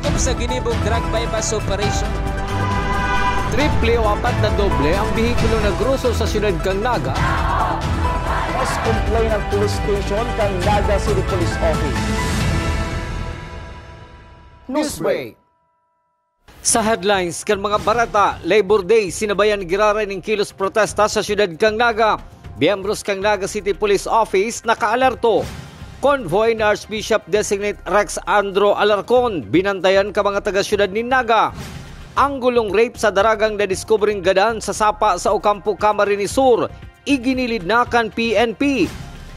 hukom sa ginibong drug bypass operation. Triple o 4 na doble ang bihikulong nagruso sa siyudad kang Naga. Mas complain ng police station kang Naga City Police Office. Newsbreak. Sa headlines kan mga barata, Labor Day sinabayan giraray ng kilos protesta sa siyudad kang Naga. Miyembros kang Naga City Police Office nakaalerto. Convoy na Archbishop Designate Rex Andro Alarcon binantayan ka mga taga-siyudad ni Naga. Ang gulong rape sa daragang na-discovering gadan sa sapa sa Ocampo, Camarines Sur, iginilid na kan PNP.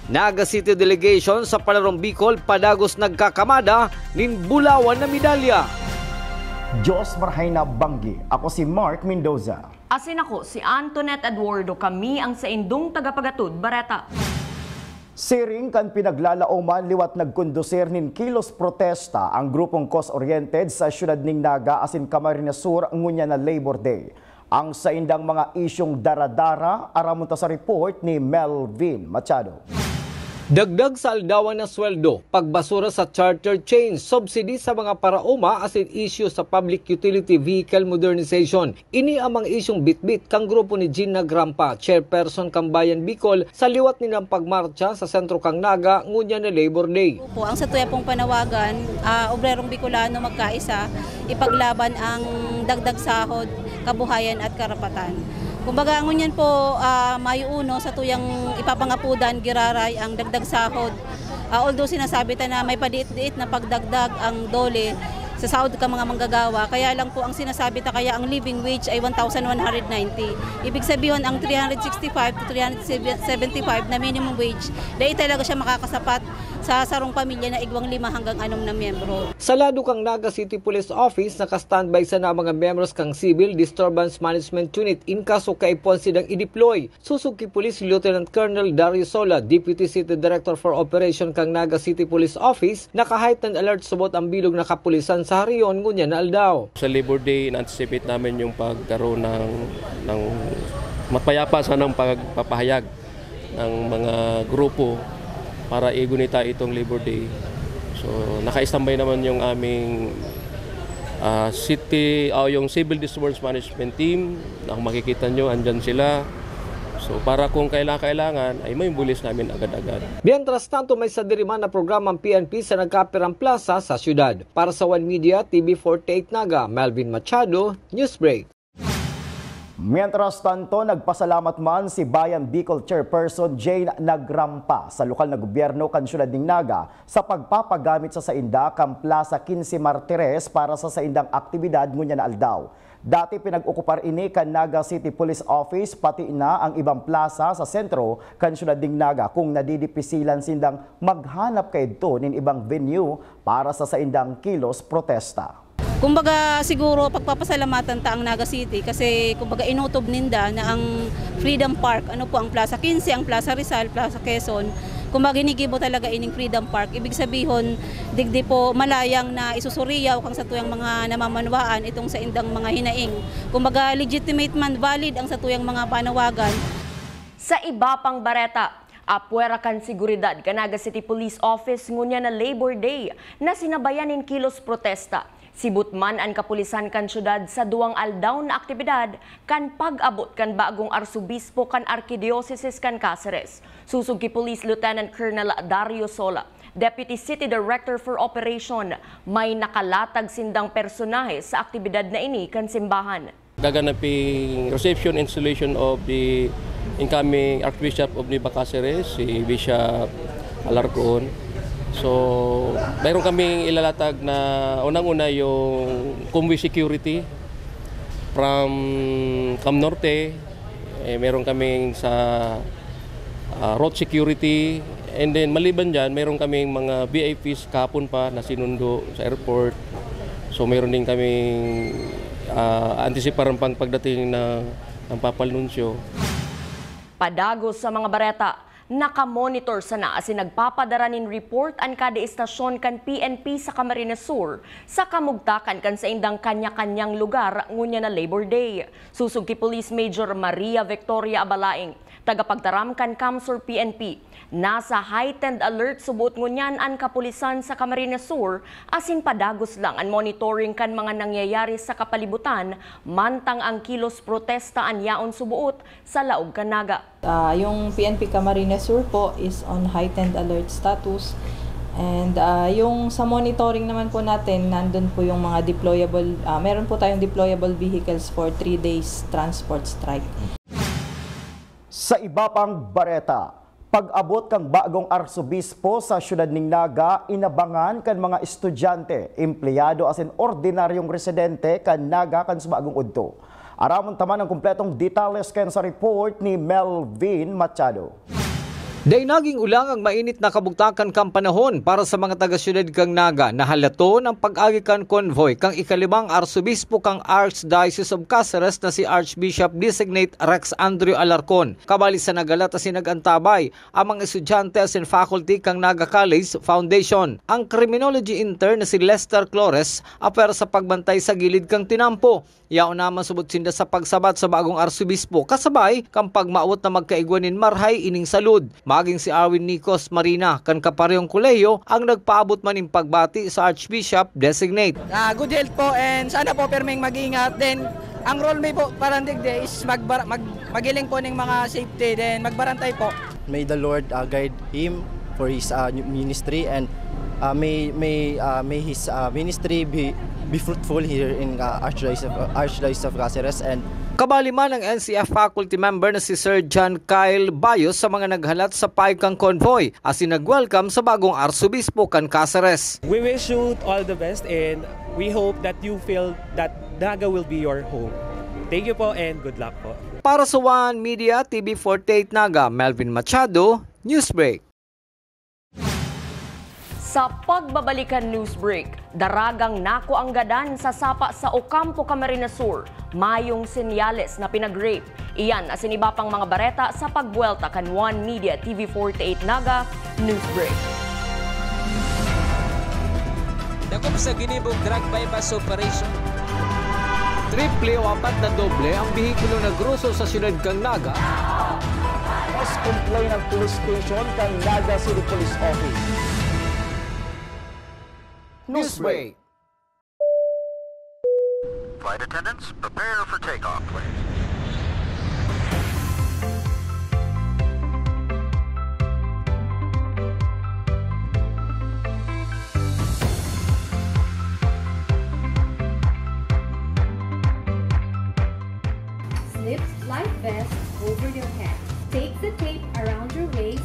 Naga City Delegation sa Palarong Bicol padagos nagkakamada nin bulawan na medalya. Diyos Marhaina Banggi, ako si Mark Mendoza. Asin ako si Antoinette Eduardo, kami ang sa indong tagapagatud Bareta. Siring kan pinaglalauman liwat nagkondusir nin kilos protesta ang grupong cause-oriented sa siyudad ning Naga asin Camarines Sur ngunya na Labor Day. Ang sa indang mga isyong daradara aramunta sa report ni Melvin Machado. Dagdag sa aldawan na sweldo, pagbasura sa charter chain, subsidy sa mga parauma asin issue sa public utility vehicle modernization. Ini amang isyong bitbit kang grupo ni Gina Grampa, chairperson kang Bayan Bicol, sa liwat nilang pagmarcha sa sentro kang Naga ngunya na Labor Day. Ang sa tuya pong panawagan, obrerong Bicolano magkaisa, ipaglaban ang dagdag sahod, kabuhayan at karapatan. Kumbaga ngunyan po mayuuno sa tuyang ipapangapudan giraray ang dagdag sahod. Although sinasabi ta na may padiit-diit na pagdagdag ang dole sa sahod ka mga manggagawa, kaya lang po ang sinasabi ta kaya ang living wage ay 1,190. Ibig sabihin ang 365 to 375 na minimum wage, dahil talaga siya makakasapat sa sarong pamilya na igwang 5 hanggang 6 na miyembro. Sa lado kang Naga City Police Office, naka-standby sa na mga membros kang Civil Disturbance Management Unit in kaso kaipon silang i-deploy. Susuki Police Lieutenant Colonel Dario Sola, Deputy City Director for Operation kang Naga City Police Office, naka-heightened alert subot ang bilog na kapulisan sa Harion ngunya na aldaw. Sa Labor Day, na-anticipate namin yung pagkaroon ng mapayapa sa ng pagpapahayag ng mga grupo para igunita itong Labor Day. So, naka-standby naman yung aming yung Civil Disturbance Management Team. Na kung makikita nyo, andyan sila. So, para kung kailangan ay may bulis namin agad-agad. Mientras tanto, may sadiriman na programang PNP sa nagkapirang plaza sa syudad. Para sa One Media, TV48 Naga, Melvin Machado, Newsbreak. Mientras tanto, nagpasalamat man si Bayan Bicol Chairperson Jane Nagrampa sa lokal na gobyerno kan siyudad ning Naga sa pagpapagamit sa sainda kang Plaza 15 Martires para sa saindang aktibidad ngunya na aldaw. Dati pinag-okupar ini kan Naga City Police Office pati na ang ibang plaza sa sentro kan siyudad ning Naga kung nadidipisilan sindang maghanap kay ito nin ibang venue para sa saindang kilos protesta. Kumbaga siguro pagpapasalamatan ta ang Naga City kasi kumbaga inutob ninda na ang Freedom Park, ano po ang Plaza 15, ang Plaza Rizal, Plaza Quezon, kumbaga ginigibo talaga ining Freedom Park. Ibig sabihin, digdi po malayang na isusuriyaw kang sa tuyang mga namamanwaan itong sa indang mga hinaing. Kumbaga legitimate man, valid ang sa tuyang mga panawagan. Sa iba pang Bareta, apwera kan seguridad ka Naga City Police Office ngunya na Labor Day na sinabayan in kilos protesta. Sibutman ang kapulisan kan syudad sa duwang aldaw na aktibidad kan pag-abot kan bagong arsobispo kan Arkidiocese kan Cáceres. Susug ki Police Lieutenant Colonel Dario Sola, Deputy City Director for Operation, may nakalatag sindang personahe sa aktibidad na ini kan simbahan. Gaganaping reception installation of the incoming Archbishop of Nueva Cáceres, si Bishop Alarcon. So, mayroon kaming ilalatag na unang-una yung Convoy Security from Cam Norte. Mayroon kaming sa Road Security. And then maliban dyan, mayroon kaming mga VIPs kahapon pa na sinundo sa airport. So, mayroon din kaming antisiparang pagdating ng Papal Nuncio. Padagos sa mga Bareta, nakamonitor sana asin nagpapadara nin report ang kada istasyon kan PNP sa Camarines Sur sa kamugtakan kan sa indang kanya-kanyang lugar ngunya na Labor Day. Susug ki Police Major Maria Victoria Abalaing, Tagapagtaram kan Kamsur PNP, nasa heightened alert subot ngunyan ang kapulisan sa Camarines Sur asin padagos lang ang monitoring kan mga nangyayari sa kapalibutan mantang ang kilos protesta an yaon subuot sa Laog kan Naga. Yung PNP Camarines Sur po is on heightened alert status. And yung sa monitoring naman po natin, nandun po yung mga deployable, meron po tayong deployable vehicles for 3 days transport strike. Sa iba pang bareta, pag-abot kang bagong arsobispo sa siyudad ning Naga, inabangan kan mga estudyante, empleyado asin ordinaryong residente kan Naga kan subagong udto. Aramon taman ang kumpletong detalles ken sa report ni Melvin Machado. Day naging ulang ang mainit na kabugtakan kang panahon para sa mga taga-syudad kang Naga na halato ng pag-agi kan convoy kang ikalimang arsobispo kang Archdiocese of Caceres na si Archbishop Designate Rex Andrew Alarcon. Kabali sa nagalata sinag-antabay ang mga estudyante asin faculty kang Naga College Foundation. Ang criminology intern na si Lester Flores apera sa pagbantay sa gilid kang tinampo. Yaon naman subot sinda sa pagsabat sa bagong arsobispo kasabay kang pagmaot na magkaigwanin marhay ining salud. Maging si Arwin Nicos Marina kan kaparehong kolehiyo ang nagpaabot maning pagbati sa Archbishop Designate. Good health po and sana po perming mag-ingat. Then ang role may po parandig de is magiling po ng mga safety then magbarantay po. May the Lord guide him for his ministry and may his ministry be fruitful here in Archdiocese of Caceres. And kabali man ang NCF faculty member na si Sir John Kyle Bayos sa mga naghalat sa paikang convoy asin nag-welcome sa bagong arsobispo kan Caceres. We wish you all the best and we hope that you feel that Naga will be your home. Thank you po and good luck po. Para sa One Media TV 48 Naga, Melvin Machado, Newsbreak. Sa pagbabalikan newsbreak, daragang nako ang gadan sa sapa sa Ocampo, Camarines Sur, mayong senyales na pinag-rape. Iyan asin iba pang mga bareta sa pagbuelta kan One Media TV 48 Naga Newsbreak. Dakop sa ginibog drug bypass operation. Triple o apat na doble ang bihikulo na gruso sa siyudad kang Naga. Mas complain ng police station kang Naga City Police Office. Newsbreak. Flight attendants, prepare for takeoff, please. Slip life vest over your head. Take the tape around your waist.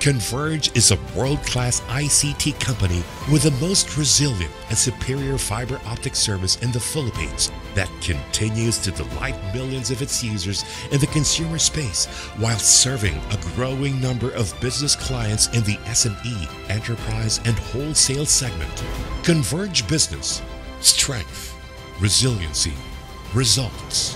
Converge is a world-class ICT company with the most resilient and superior fiber optic service in the Philippines that continues to delight millions of its users in the consumer space while serving a growing number of business clients in the SME, enterprise, and wholesale segment. Converge Business. Strength. Resiliency. Results.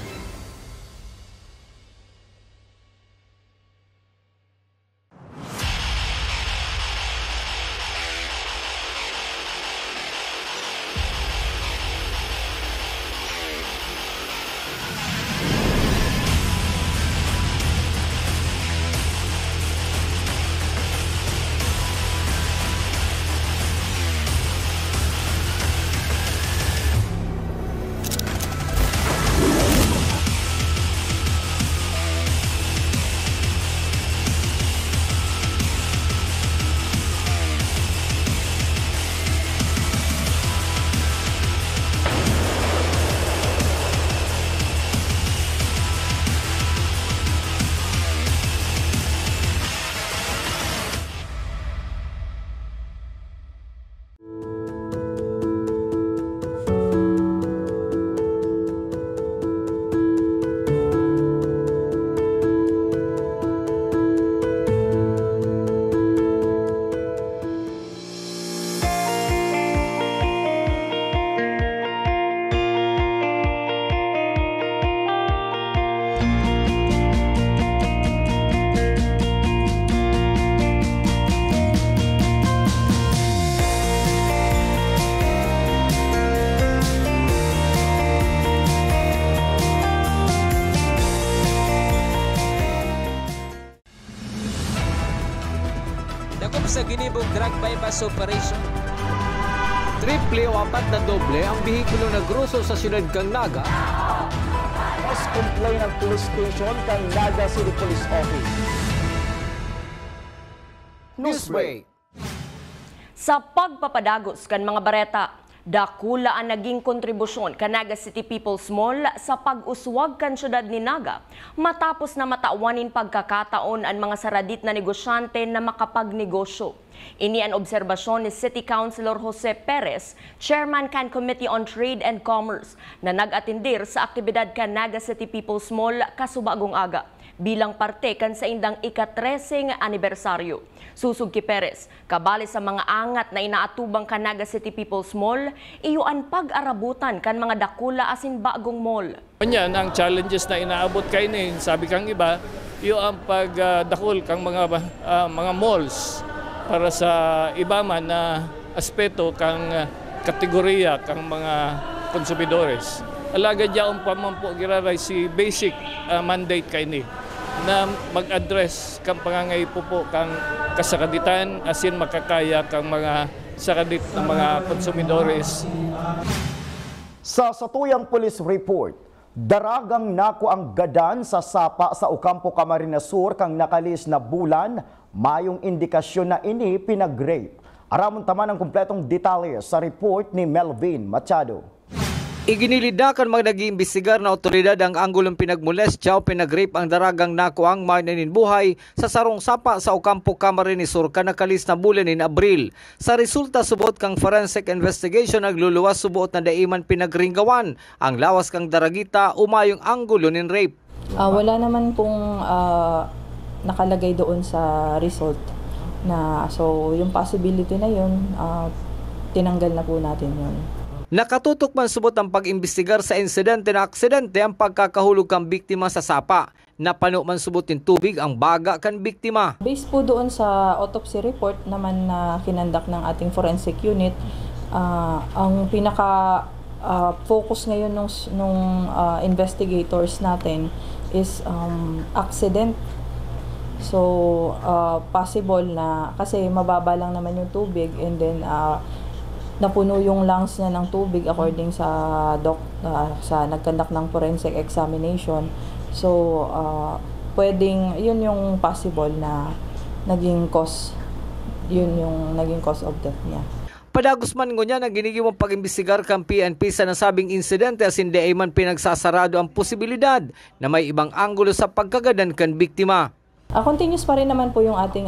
Dakop sa ginibog drug bypass operation. Triple o 4 na doble ang bihikulo na gruso sa siyudad kang Naga. Mas complain ng police station kang Naga City Police Office. Newsbreak. Sa pagpapadagos kan mga bareta, dakula ang naging kontribusyon kan Naga City People's Mall sa pag-uswag kan syudad ni Naga matapos na matauwanin pagkakataon ang mga saradit na negosyante na makapagnegosyo. Ini ang obserbasyon ni City Councilor Jose Perez, Chairman kan Committee on Trade and Commerce, na nag-atindir sa aktibidad kan Naga City People's Mall kasubagong aga bilang parte kan sa indang ika-13 anibersaryo. Susug ki Perez, kabali sa mga angat na inaatubang kan Naga City People's Mall, iyo ang pag-arabutan kan mga dakula asin bagong mall. Yan ang challenges na inaabot kay ni, sabi kang iba, iyo ang pagdakul kang mga malls para sa iba man na aspeto kang kategorya kang mga konsumidores. Alaga diyan pamampo giraray si basic mandate kay ni na mag-address kang pangangaipo po kang kasakaditan asin makakaya kang mga sakadit ng mga konsumidores. Sa satuyang police report, daragang nako ang gadan sa sapa sa Ocampo, Camarines Sur kang nakalis na bulan, mayong indikasyon na ini pinag-rape. Aramon taman ang kumpletong detalye sa report ni Melvin Machado. Iginilidakan mga nag-iimbestigar na otoridad ang anggulong pinagmolestya o pinag-rape ang daragang nakuang maninbuhay sa sarong sapa sa Ocampo, Camarines Sur kanakalis na bulan in Abril. Sa resulta subot kang forensic investigation nagluluwas subuot na daiman pinagringgawan ang lawas kang daragita umayong anggulo nin rape. Wala naman pong nakalagay doon sa result na so yung possibility na yun tinanggal na po natin yun. Nakatutok man subot ang pag-imbestigar sa insidente na aksidente ang pagkakahulog kang biktima sa sapa. Napano man subot yung tubig ang baga kan biktima. Based po doon sa autopsy report naman na kinandak ng ating forensic unit, ang pinaka focus ngayon nung investigators natin is accident. So possible na kasi mababa lang naman yung tubig and then napuno yung lungs niya ng tubig according sa sa nagkandak ng forensic examination. So pwedeng yun yung possible na naging cause, yun yung naging cause of death niya. Padagos man ngunya na ginigiwang pag-imbestigar kang PNP sa nasabing insidente as hindi ay man pinagsasarado ang posibilidad na may ibang anggulo sa pagkagadan kan biktima. Continuous pa rin naman po yung ating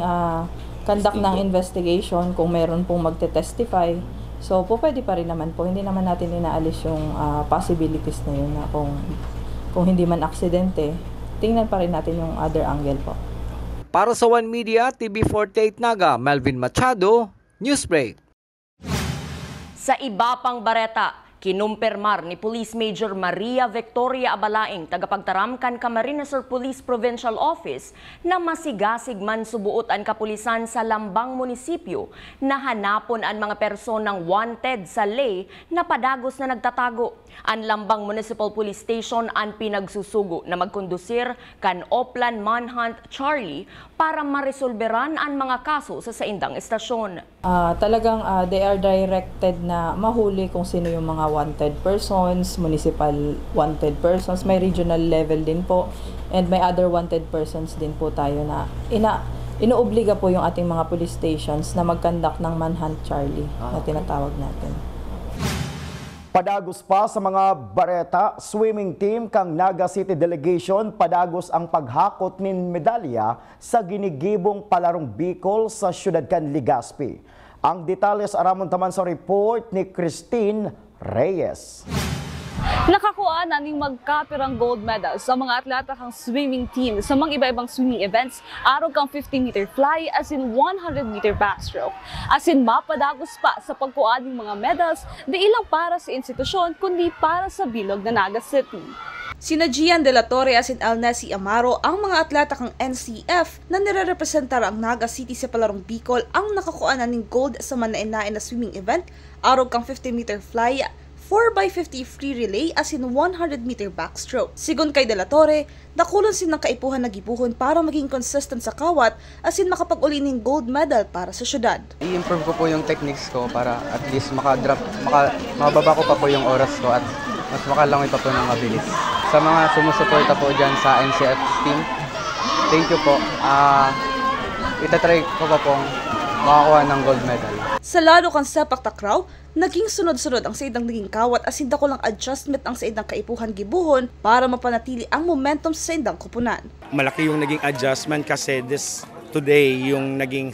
conduct ng investigation kung meron pong magte-testify. So po pwede pa rin naman po, hindi naman natin inaalis yung possibilities na yun na kung hindi man aksidente, tingnan pa rin natin yung other angle po. Para sa One Media, TV48 Naga, Melvin Machado, Newsbreak. Sa iba pang bareta, kinumpirmar ni Police Major Maria Victoria Abalaing, tagapagtaram kan Camarines Sur Police Provincial Office, na masigasig man subuot ang kapulisan sa Lambang Munisipyo na hanapon ang mga personang wanted sa lay na padagos na nagtatago. Ang Lambang Municipal Police Station ang pinagsusugo na magkondusir kan Oplan Manhunt Charlie para maresolberan ang mga kaso sa saindang estasyon. Talagang they are directed na mahuli kung sino yung mga wanted persons, municipal wanted persons, may regional level din po, and may other wanted persons din po tayo na inuobliga po yung ating mga police stations na mag-conduct ng Manhunt Charlie na tinatawag natin. Padagos pa sa mga bareta, swimming team kang Naga City Delegation padagos ang paghakot nin medalya sa ginigibong palarong Bicol sa siyudad kan Legazpi. Ang detalles aramon taman sa report ni Christine Reyes. Nakakuha na ning magkapirang gold medal sa mga atleta kang swimming team sa mga iba-ibang swimming events, araw kang 50-meter fly as in 100-meter backstroke. As in mapadagos pa sa pagkuha ng mga medals, di ilang para sa institusyon kundi para sa bilog na Naga City. Sina Gian De La Torre as in Alnessi Amaro, ang mga atleta kang NCF na nire-representar ang Naga City sa palarong Bicol ang nakakuha na ng gold sa manain-nain na swimming event, araw kang 50-meter fly, 4x50 free relay as in 100-meter backstroke. Sigon kay De La Torre, nakulon silang kaipuhan na gibuhon para maging consistent sa kawat as in makapag-uli ng gold medal para sa syudad. I-improve ko po yung techniques ko para at least makababa ko pa po yung oras ko at mas makalangoy pa po ng mabilis. Sa mga sumusuporta po dyan sa NCF team, thank you po. Itatry ko pa pong makakuha ng gold medal. Sa lalo kang sepak takraw, naging sunod-sunod ang saidang naging kawat as hindi ko lang adjustment ang saidang kaipuhan gibuhon para mapanatili ang momentum sa saidang kupunan. Malaki yung naging adjustment kasi today yung naging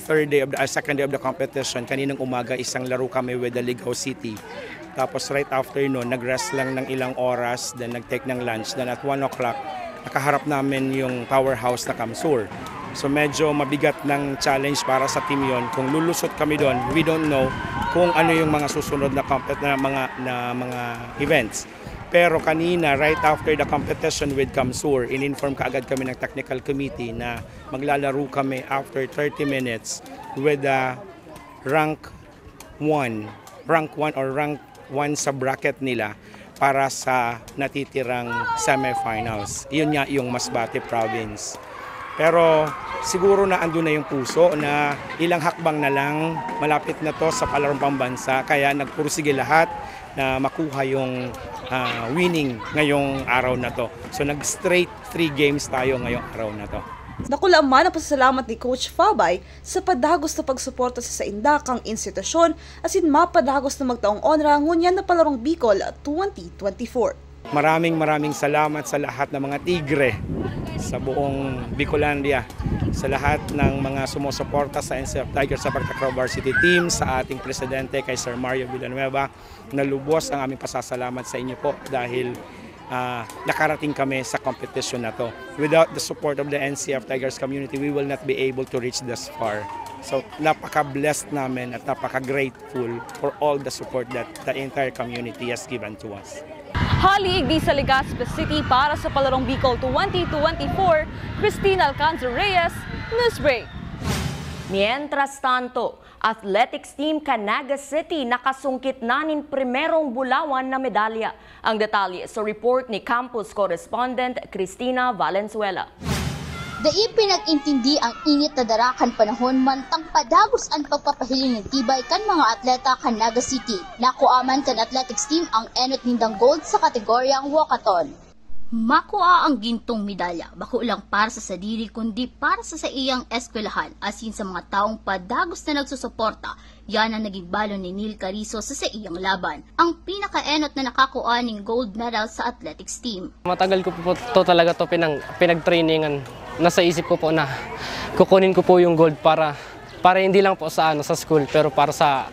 second day of the competition. Kaninang umaga isang laro kami with the Ligao City. Tapos right after noon, nag-rest lang ng ilang oras, then nag-take ng lunch. Then at 1 o'clock, nakaharap namin yung powerhouse na Kamsur. So medyo mabigat ng challenge para sa team yon. Kung lulusot kami doon, we don't know kung ano yung mga susunod na mga events. Pero kanina, right after the competition with Kamsur, in-inform kaagad kami ng technical committee na maglalaro kami after 30 minutes with rank 1 or rank 1 sa bracket nila para sa natitirang semifinals. Yun nga yung Masbate Province. Pero siguro na andun na yung puso na ilang hakbang na lang, malapit na to sa palarong pambansa. Kaya nagpursige lahat na makuha yung winning ngayong araw na to. So nag-straight 3 games tayo ngayong araw na to. Nakula man ang pasasalamat ni Coach Fabay sa padagos na pagsuporta sa saindakang institusyon as in mapadagos na magtaong onra ngunyan na palarong Bicol 2024. Maraming salamat sa lahat ng mga tigre sa buong Bicolandia, sa lahat ng mga sumusuporta sa NCF Tigers sa Bartacrao Varsity Team, sa ating presidente kay Sir Mario Villanueva, na lubos ang aming pasasalamat sa inyo po dahil nakarating kami sa competition na to. Without the support of the NCF Tigers community, we will not be able to reach this far. So napaka-blessed namin at napaka-grateful for all the support that the entire community has given to us. Halig di sa Legazpi City para sa palarong Bicol 2024, Cristina Alcanzar Reyes, Newsbreak. Mientras tanto, athletics team Naga City nakasungkit na nin primerong bulawan na medalya. Ang detalye sa report ni campus correspondent Cristina Valenzuela. Dai pinag-intindi ang init na darakan panahon mantang padagos ang pagpapahiling ng tibay kan mga atleta kan Naga City. Nakuaman kan athletics team ang enot nindang gold sa kategoryang walkathon. Makuha ang gintong medalya, bako lang para sa sadiri kundi para sa iyang eskwelahan asin sa mga taong padagos na nagsusuporta. Yan ang naging balon ni Neil Carizo sa iyang laban. Ang pinaka-enot na nakakuha ng gold medal sa athletics team. Matagal ko po talaga pinag-trainingan. Nasa isip ko po na kukunin ko po yung gold para para hindi lang po sa school pero para sa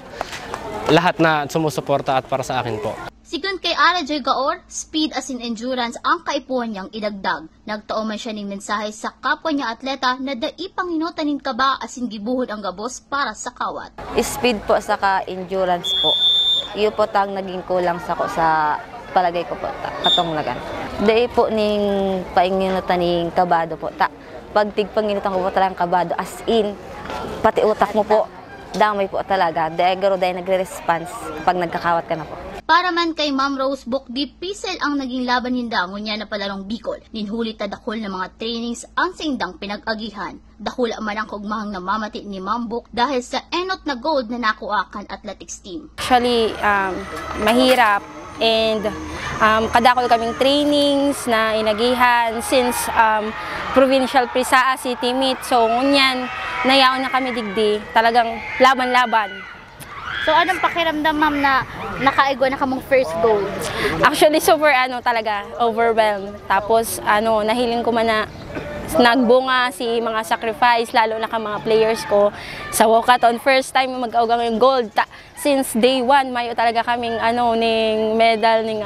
lahat na sumusuporta at para sa akin po. Sigun kay RJ Gaor, speed as in endurance ang kaipuhan niyang idagdag. Nagtao man siya ng mensahe sa kapwa niya atleta na dai panginotanin ka ba asin gibuhod ang gabos para sa kawat. Speed po saka endurance po. Iyo po tang naging kulang sa palagay ko po katonglagan. Dai po ning painginotan ning kabado po ta. Pag tigpanginutan ko po talagang kabado as in pati utak mo po damay po talaga. Dahil garo dahil nagre-response pag nagkakawat ka na po. Para man kay Ma'am Rose Bukdi, pisel ang naging laban ninda ngunya na palarong Bicol. Ninhuli ta dakol na mga trainings ang sa indang pinag-agihan. Dakol man ang kugmahang namamati ni Ma'am Buk dahil sa enot na gold na nakuakan athletics team. Actually, mahirap and kadakol kaming trainings na inagihan since provincial Prisaa City meet. So ngunyan, nayaon na kami digdi, talagang laban-laban. So anong pakiramdam ma'am na nakaigwa na kamong first goal? Actually super talaga overwhelmed. Tapos nahiling ko man na nagbunga si mga sacrifice lalo na ka mga players ko sa walkathon. First time mag-augang yung gold. Since day 1 mayo talaga kaming ning medal ning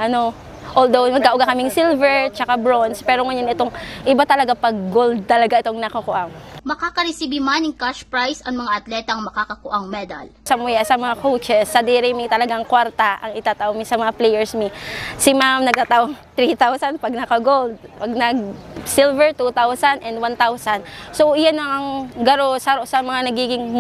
although mag-auga kaming silver tsaka bronze pero ngayon itong iba talaga pag gold talaga itong nakukuha. Makakaresibi man ng cash prize ang mga atletang makakakuang medal. Sa mga coaches, sa diri mi talagang kwarta ang itataw mi sa mga players mi. Si ma'am nagtataw 3,000 pag naka-gold, pag nag-silver 2,000 and 1,000. So iyan ang garo sa mga nagiging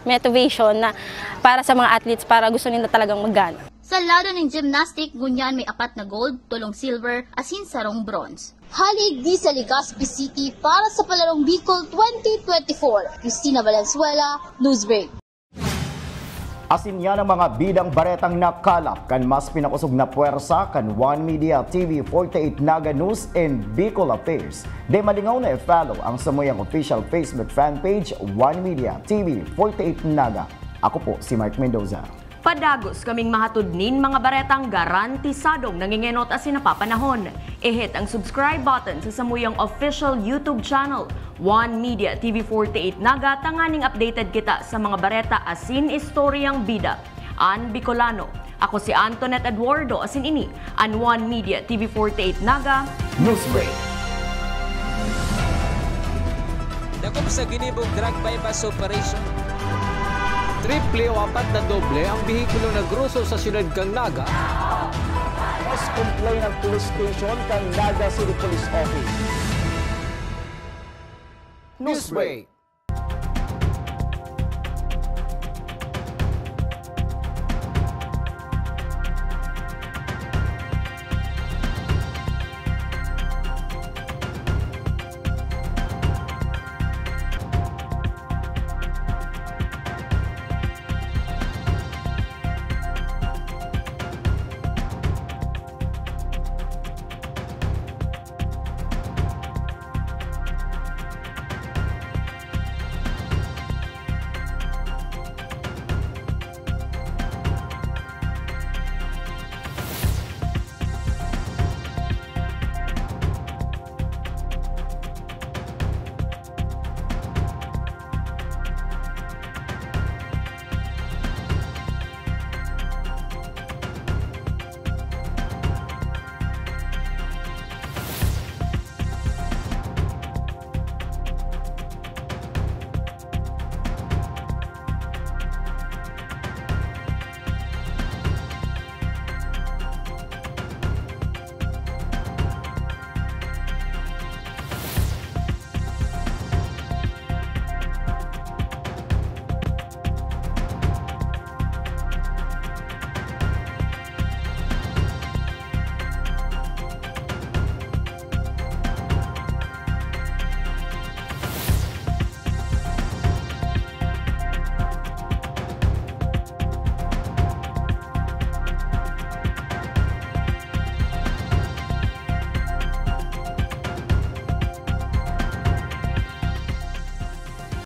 motivation na para sa mga athletes para gusto nila talagang magana. Sa lado ng gymnastic, gunyan may 4 na gold, 3 silver, asin sarong bronze. Halig di sa Legazpi City para sa Palarong Bicol 2024. Cristina Valenzuela, Newsbreak. Asin yan ang mga bidang baretang nakalap kan mas pinakusog na puwersa kan One Media TV 48 Naga News and Bicol Affairs. De malingaw na i-follow ang samuyang official Facebook fan page One Media TV 48 Naga. Ako po si Mark Mendoza. Padagos kaming mahatudnin mga baretang garantisadong nangingenot asin napapanahon. I-hit ang subscribe button sa samuyang official YouTube channel, One Media TV 48 Naga, tanganing updated kita sa mga bareta asin istoryang bida. An Bicolano, ako si Antoinette Eduardo asin ini, an One Media TV 48 Naga, Newsbreak. Dakop sa ginibog drug bypass operation. Triple o 4 na doble ang bihikulo na gruso sa siyudad kang Naga. Mas complain ng police station kang Naga City Police Office. Newsbreak.